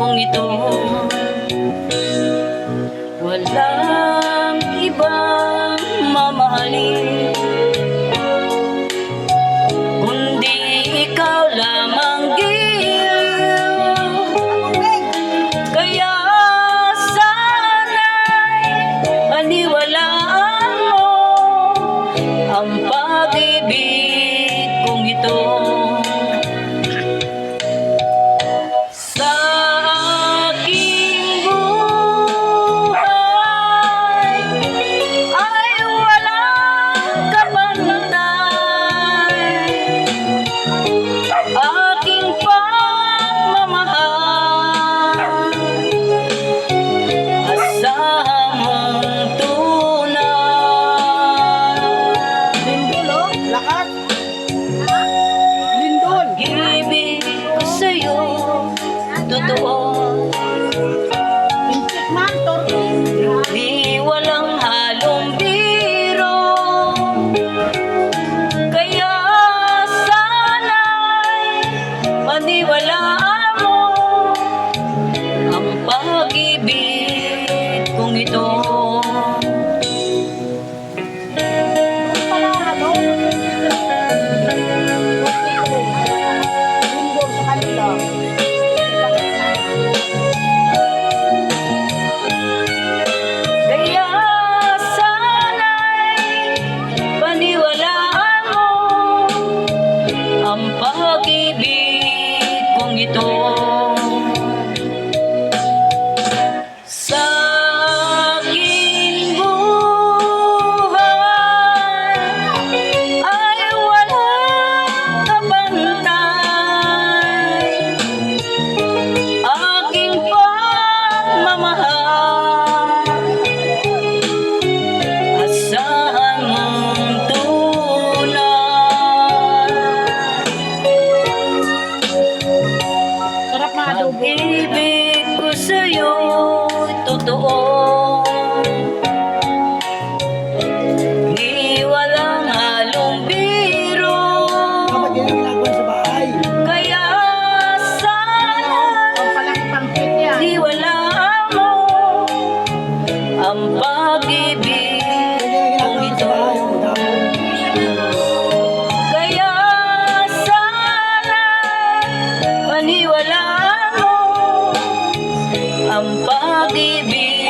kong ito. Walang ibang mamahalin kundi ikaw lamang, Gil. Kaya sana'y paniwalaan mo ang pag-ibig kong ito. Sa aking buhay ay walang kapantay. Aking pagmamahal, asahan mong tunay. Lindol, oh. Lakas. Lindol. Ibig ko sa'yo, totoo. Pincit man, tortis. Di walang halong biro. Kaya sana'y maniwalaan mo ang pag-ibig kong ito. Lindol sa kanila. Kaya sana'y paniwalaan mo ang pag-ibig kong ito. Sa aking buhay ay walang kabantay. Aking pagmamahal, asahan mong tunay. Sarap na adobo. Pag-ibig ko sa'yo, totoo. Di walang halong biro. Kapag yan ang ginagawa sa bahay. Kaya sana Pampalaki pampit yan. di wala mo ang pag-ibig Yan kong ang ginagawa ito. sa bahay. Ang damo. Kaya sana paniwalaan mo ang pag-ibig